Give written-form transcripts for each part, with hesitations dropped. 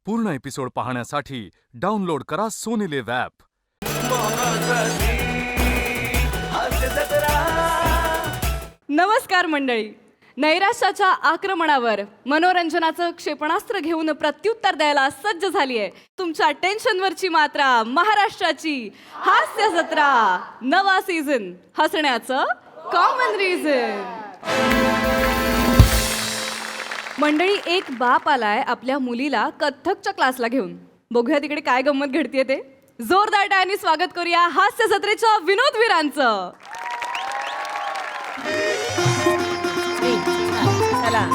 पूर्ण एपिसोड पाहण्यासाठी डाउनलोड करा सोनी लिव्ह ॲप. नमस्कार मंडळी. नैराश्याच्या आक्रमणावर मनोरंजनाचं क्षेपणास्त्र घेऊन प्रत्युत्तर द्यायला सज्ज झाली आहे तुमच्या टेन्शनवरची मात्रा महाराष्ट्राची हास्य जत्रा. नवा सीझन हसण्याचं कॉमन रिझन. मंडळी, एक बाप आलाय आपल्या मुलीला कथ्थकच्या क्लासला घेऊन. बघूया तिकडे काय गंमत घडतीये ते. जोरदार टाळ्यांनी स्वागत करूया हास्य जत्रेच्या विनोदवीरांचं. चला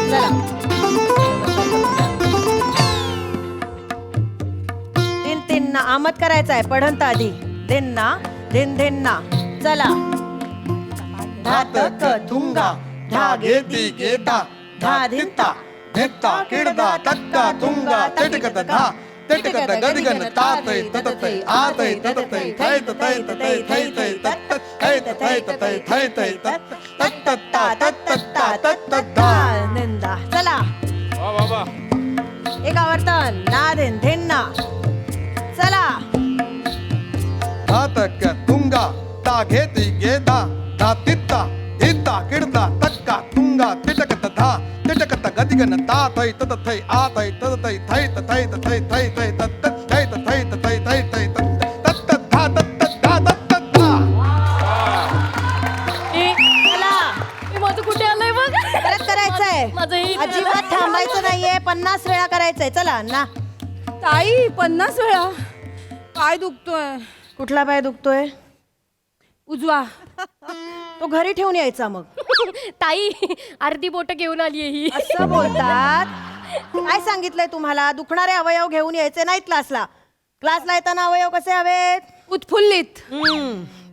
चला तीन तीन ना आमद करायचा आहे. पढंत आधी दिन ना दिन दिन ना. चला धातक तुंगा धागे दिगे धा धा धित्ता धित्ता किडदा तक्का तुंगा तिटकत धा तिटकत गदगन तातै तततै आतै तततै थै ततै ततै थै थै तत्त थै ततै ततै थै थै तत्त तत्तत्ता तत्तत्ता तत्तद्धा. निंदा. चला एक आवर्तन ना दिन दिन ना. चला धातक तुंगा धागे दिगे धा धा तित्ता धित्ता किडदा तक्का तुंगा तिटकत धा तिटकत गदगन तातै तततै आतै तततै थै ततै ततै थै थै तत्त थै ततै ततै थै थै तत्त तत्तद्धा तत्तद्धा तत्तद्धा. चला माझं कुठे आलंय बघ. परत करायचंय. अजिबात थांबायचं नाहीये. 50 वेळा करायचंय. चला ना. ताई 50 वेळा. पाय दुखतोय. कुठला पाय दुखतोय? उजवा. तो घरी ठेवून यायचा मग. ताई अर्धी बोट घेऊन आली ही. असं बोलतात. काय सांगितलंय तुम्हाला? दुखणारे अवयव घेऊन यायचे नाहीत क्लासला. क्लासला येताना अवयव कसे हवेत? उत्फुल्लित.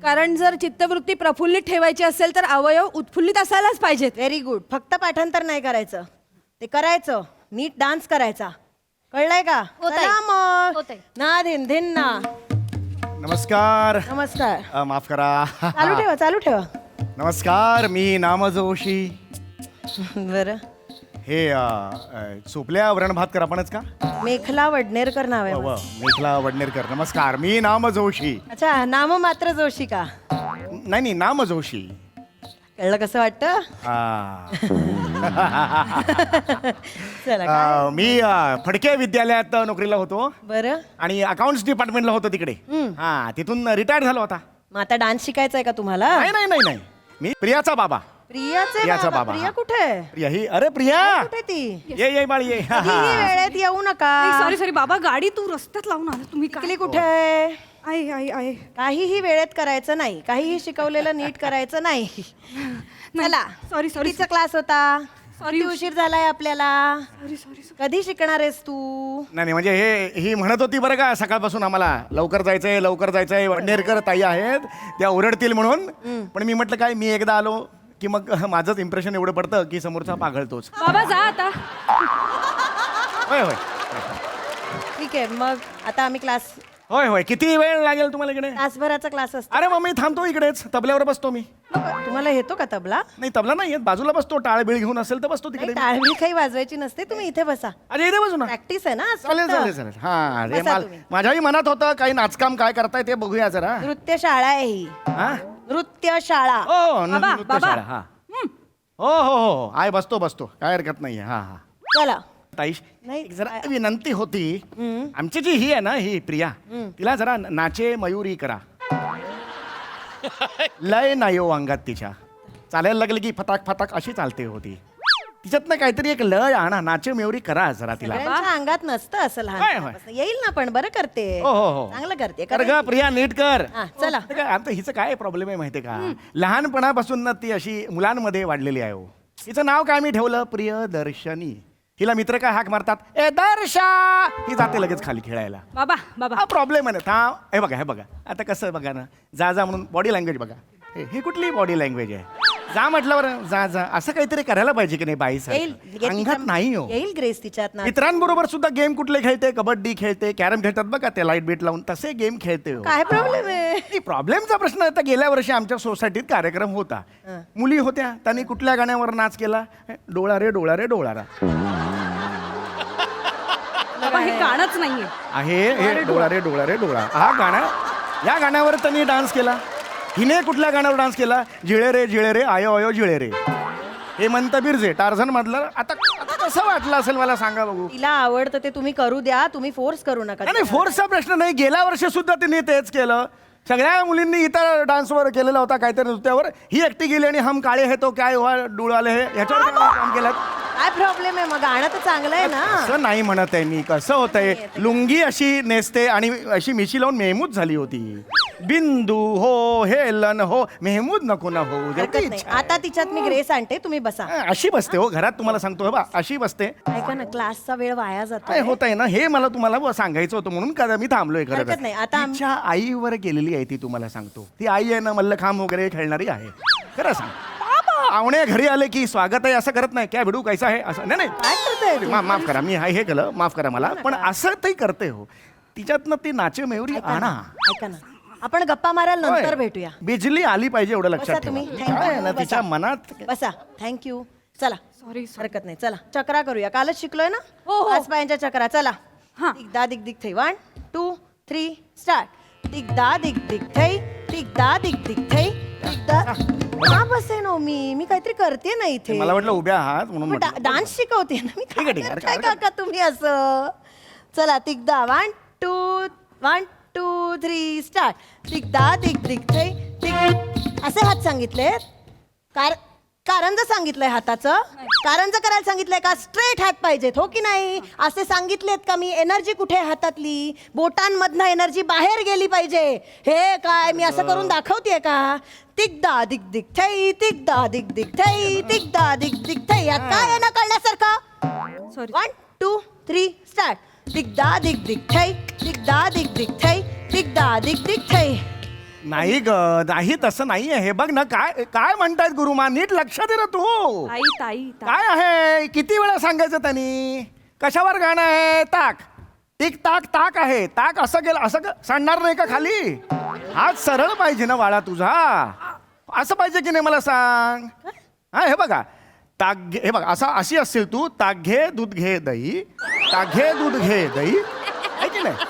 कारण जर चित्तवृत्ती प्रफुल्लित ठेवायची असेल तर अवयव उत्फुल्लित असायलाच पाहिजेत. Very good. फक्त पाठांतर नाही करायचं, ते करायचं. नीट डान्स करायचा. कळलंय का? हो ताई. चला मग. हो ताई. ना धिन धिन ना. नमस्कार. नमस्कार. माफ करा. चालू ठेवा चालू ठेवा. नमस्कार, मी नामजोशी. बरं. हे चोपल्या वरण भातकर आपणच का? मेखला वडनेरकर नाव आहे माझं. मेखला वडनेरकर. नमस्कार, मी नामजोशी. अच्छा, नाम मात्र जोशी का? नाही नामजोशी. कळलं कसं वाटतं? चला काय? मी फडके विद्यालयात नोकरीला होतो बरं. आणि अकाउंट्स डिपार्टमेंटला होतो तिकडे. तिथून रिटायर झालो होता. मग आता डान्स शिकायचा आहे का तुम्हाला? नाही मी प्रियाचा बाबा. प्रियाचा बाबा. प्रिया कुठे आहे? प्रिया ही. अरे प्रिया कुठे ती? ये बाळ ये. कधीही वेळेत येऊ नका. सॉरी बाबा, गाडी तू रस्त्यात लावून आला. तुम्ही टिकली कुठे आहे? आहे. काहीही वेळेत करायचं नाही. काहीही शिकवलेलं नीट करायचं नाही. चला. सॉरी तिचा क्लास होता. किती उशीर झालाय आपल्याला. कधी शिकणार आहेस तू? नाही म्हणजे ही म्हणत होती बरं का सकाळपासून आम्हाला लवकर जायचंय. वडनेरकर ताई आहेत त्या ओरडतील म्हणून. पण मी म्हटलं काय, मी एकदा आलो की मग माझंच इम्प्रेशन एवढं पडतं की समोरचा पाघळतोच. बाबा जा आता. होय. ठीक आहे मग आता आम्ही क्लास. होय. किती वेळ लागेल तुम्हाला इकडे? तासभराचा क्लास असतो. अरे मग मी थांबतो इकडेच, तबल्यावर बसतो मी. तुम्हाला येतो का तबला? नाही तबला नाही येत, बाजूला बसतो. टाळबिळ घेऊन असेल तर बसतो तिकडे. टाळवी काही वाजवायची नसते. तुम्ही इथे बसा. अरे इथे बसू ना. प्रॅक्टिस आहे ना. चालेल. हा बसा तुम्ही. माझ्याही मनात होतं काही नाचकाम काय करताय ते बघूया जरा. नृत्य शाळा आहे ही. हा नृत्य शाळा. हो बाबा. नृत्य शाळा. हा हो आहे. बसतो काय हरकत नाहीये. हा चला. ताई नाही. एक जरा विनंती होती. आमची जी ही आहे ना ही प्रिया, तिला जरा नाचे मयुरी करा. लय नाही हो अंगात तिच्या. चालायला लागली की फटाक अशी चालते होती. तिच्यातनं काहीतरी एक लय आणा. नाचे मयुरी करा जरा तिला. सगळ्यांच्या अंगात नसतं असं लहान. येईल ना पण बरं करते. हो चांगलं करते. कर ग प्रिया, नीट कर. हा, चला. आता हिचं काय प्रॉब्लेम आहे माहितीये का? लहानपणापासून ना ती अशी मुलांमध्ये वाढलेली आहे. हिचं नाव काय मी ठेवलं? प्रियदर्शनी. हिला मित्र काय हाक मारतात, ए दर्शा, ही जाते लगेच खाली खेळायला. बाबा हा प्रॉब्लेम आहे ना. हे बघा आता कसं बघा ना. जा म्हणून बॉडी लँग्वेज बघा. ही कुठली बॉडी लँग्वेज आहे? जा म्हटलं बरं जा जा असं काहीतरी करायला पाहिजे की नाही बाई येईल अंगात नाही हो येईल ग्रेस तिच्यात ना. मित्रांबरोबर सुद्धा गेम कुठले खेळते कबड्डी खेळते कॅरम खेळतात बघा ते लाईट बीट लावून तसे गेम खेळते हो. काय प्रॉब्लेम आहे? प्रॉब्लेमचा प्रश्न आता गेल्या वर्षी आमच्या सोसायटीत कार्यक्रम होता मुली होत्या त्यांनी कुठल्या गाण्यावर नाच केला डोळा रे डोळा रे डोळारा बाबा हे गाणंच नाहीये. आहे हे डोळा रे डोळा रे डोळा हा गाणं या गाण्यावर त्यांनी डान्स केला हिने कुठल्या गाण्यावर डान्स केला जिळे रे आयो आयो जिळे रे हे म्हणत बिरजे टार्झन मधलं आता आता कसं वाटलं असेल मला सांगा बघू तिला आवडतं ते तुम्ही करू द्या, तुम्ही फोर्स करू नका. नाही फोर्सचा प्रश्न नाही गेल्या वर्षी सुद्धा तिने तेच केलं सगळ्या मुलींनी इतर डान्सवर केलेला होता काहीतरी नृत्यावर ही एकटी गेली आणि हम काळे हे तो काय हुआ डुळाले हे ह्याच्यावर काय काम केलं काय प्रॉब्लेम आहे? मग गाणं तर चांगलं आहे ना. असं नाही म्हणत आहे मी कसं होतंय लुंगी अशी नेसते आणि अशी मिशी लावून मेहमूद झाली होती बिंदू हो हेलन हो मेहमूद नको ना हो हरकत नाही. आता तिच्यात मी ग्रेस आणते, तुम्ही बसा. अशी बसते हो घरात तुम्हाला सांगतो हे बा अशी बसते ऐका ना, क्लासचा वेळ वाया जातो. काय होत आहे ना हे मला तुम्हाला सांगायचं होतं म्हणून का मी थांबलोय खरं हरकत नाही. आता आम- तिच्या आईवर गेलेली आहे ती तुम्हाला सांगतो ती आई आहे ना मल्लखांब वगैरे खेळणारी आहे खरं सांग पाहुणे घरी आले की स्वागत आहे असं करत नाही काय भिडू कैसा आहे असं नाही काय करताय नाही माफ करा मी हे केलं माफ करा मला पण असं ते करते हो तिच्यातनं ती नाचे मयुरी आणा ऐका ना, आपण गप्पा मारायला नंतर होय. भेटूया. बिजली आली पाहिजे एवढं लक्षात बसा तुम्ही. ठेवा. Thank काय you. आहे ना बसा. तिच्या मनात बसा. थँक्यू. चला. सॉरी हरकत नाही. चला चक्रा करूया. कालच शिकलोय ना हो, हो. आज पायांच्या चक्रा. चला हा. दिगदा दिग दिग थै 1 2 3 स्टार्ट. दिगदा दिग दिग थै दिगदा दिग दिग थै दिगदा. का बसे नो मी काहीतरी करते ना इथे. मला वाटलं उभ्या आहात म्हणून म्हटलं. डान्स शिकवते ना मी. ठीक आहे, ठीक आहे. काय काका तुम्ही असं. चला दिगदा 1 2 3 स्टार्ट. दिगदा दिग दिग थै दिग. असे हात सांगितले कारंज सांगितलंय हाताचं कारंज करायला सांगितलंय का स्ट्रेट हात पाहिजेत हो की नाही असे सांगितलेत का मी एनर्जी कुठे आहे हातातली बोटांमधनं एनर्जी बाहेर गेली पाहिजे हे काय मी असं करून दाखवतेय का तिगदा दिग दिग थै तिगदा दिग दिग थै तिगदा दिग दिग थै यात काय आहे ना कळण्यासारखं सॉरी 1 2 3 स्टार्ट दिगदा दिग दिग थै दिगदा दिग दिग थै दिगदा दिग दिग थै नाही ग नाही तसं नाही आहे हे बघ ना काय काय म्हणतायत गुरुमा नीट लक्ष दे ना तू ताई ताई ताई. काय आहे किती वेळा सांगायचं त्यांनी कशावर गाणं आहे ताक टिक ताक ताक आहे ताक असं गेलं असं सांडणार नाही का खाली हात सरळ पाहिजे ना बाळा तुझा असं पाहिजे की नाही मला सांग हा हे बघा ताक घे हे बघ अशी असतील तू ताक घे दूध घे दही ताक घे दूध घे दही आहे की नाही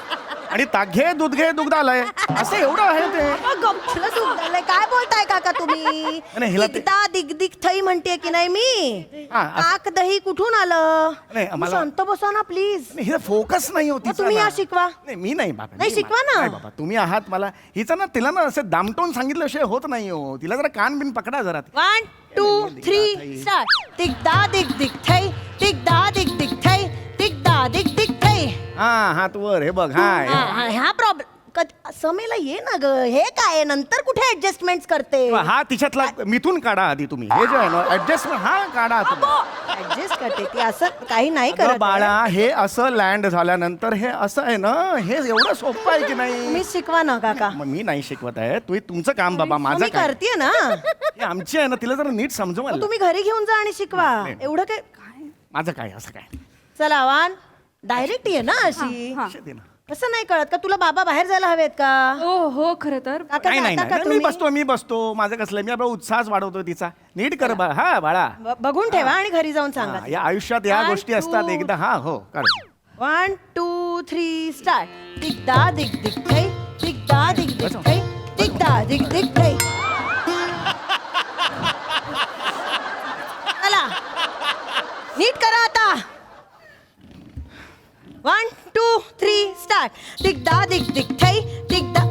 आणि ताक घे दूध घे दुग्ध आलंय असं एवढं आहे ते गप्पलं सुंदरलंय. काय बोलताय काका तुम्ही नाही, हिला ते- दिगदा दिग दिग थई म्हणते की नाही मी हा, असं- ताक दही कुठून आलं नाही, तुम्ही आम्हाला- शांत बसा ना प्लीज. हिला फोकस नाही होती मग तुम्ही या शिकवा. नाही मी नाही बाबा नाही, मी- शिकवा ना. नाही बाबा तुम्ही आहात मला हिचा ना तिला ना असं दामटून सांगितल्याशिवाय होत नाही हो तिला जरा कान बिन पकडा जरा 1 2 3 स्टार्ट. दिगदा दिग दिग थई दिगदा दिग दिग थई दिगदा दिग दिग थई. हा हात वर हे बघ हाय हा प्रॉब्लेम समेला ये ना ग हे काय नंतर कुठे ऍडजस्टमेंट करते हा तिच्यातला मिथून काढा आधी तुम्ही हे जे आहे ना ऍडजस्टमेंट हा काढा तुम्ही. ऍडजस्ट करते ती असं काही नाही अगं करत बाळा हे असं लँड झाल्यानंतर हे असं आहे ना हे एवढं सोपं आहे की नाही तुम्ही शिकवा ना काका. मग मी नाही शिकवत आहे तुमचं काम बाबा मग माझं मी काय करते ना. हे आमची आहे ना तिला जरा नीट समजू मग मला तुम्ही घरी घेऊन जा आणि शिकवा एवढं काय. माझं काय असं काय चला वान डायरेक्ट ये ना अशी हा. दे ना. कसं नाही कळत का तुला बाबा बाहेर जायला हवेत का हो हो खरं तर काका नाही नाही जाता का नाही, मी तुम्ही? मी बसतो माझं कसलं मी आपला उत्साह वाढवतो तिचा नीट कर हा बाळा बघून ठेवा आणि घरी जाऊन सांगा हा, या आयुष्यात या 1 गोष्टी असतात 2 एकदा हा हो कर 1 2 3 स्टार्ट. दिगदा दिग दिग थै दिगदा दिग दिग थै दिगदा दिग दिग थै. चला नीट करा आता 1 2 3 स्टार्ट. दिगदा दिग दिग थै दिगदा.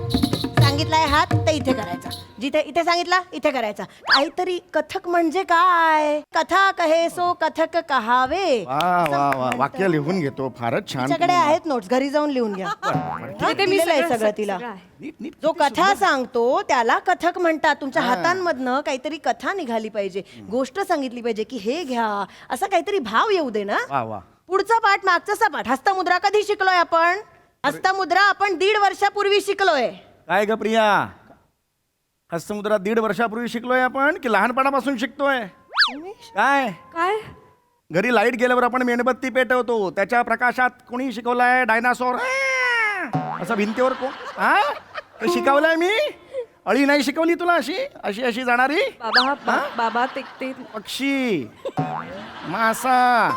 सांगितलाय हात तर इथे करायचा जिथे इथे सांगितला इथे करायचा काहीतरी कथक म्हणजे काय कथा कहे सो कथक कहावे वा वा वा वाक्य लिहून घेतो फारच छान तिच्याकडे आहेत नोट्स घरी जाऊन लिहून घ्या हा, ते मी दिलेलं आहे सगळं सगळं तिला सगळं आहे. नीट नीट जो कथा सांगतो त्याला कथक म्हणतात तुमच्या हातांमधनं काहीतरी कथा निघाली पाहिजे गोष्ट सांगितली पाहिजे की हे घ्या असा काहीतरी भाव येऊ दे ना वा वा पुढचा पाठ मागचा सपाठ हस्तमुद्रा कधी शिकलोय आपण हस्तमुद्रा आपण 1.5 वर्षापूर्वी शिकलोय काय ग प्रिया हस्तमुद्रा 1.5 वर्षापूर्वी शिकलोय आपण की लहानपणापासून शिकतोय काय काय घरी लाईट गेल्यावर आपण मेणबत्ती पेटवतो त्याच्या प्रकाशात कोणी शिकवलंय डायनासोर असं भिंतीवर हा हे शिकवलंय मी अळी नाही शिकवली तुला अशी अशी अशी जाणारी बाबा ते पक्षी मासा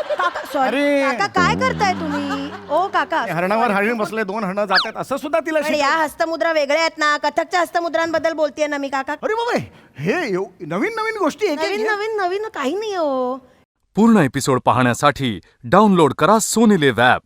काका सॉरी अरे. काका काय करताय तुम्ही ओ काका हरणावर हरिण बसले 2 हरणं जातात असं सुद्धा तिला पण या हस्तमुद्रा वेगळ्या आहेत ना कथकच्या हस्तमुद्रांबद्दल बोलतेय ना मी काका अरे बाबा हे नवीन नवीन गोष्टी नवीन नवीन नवीन काही नाही हो पूर्ण एपिसोड पाहण्यासाठी डाउनलोड करा सोनी लिव्ह ॲप.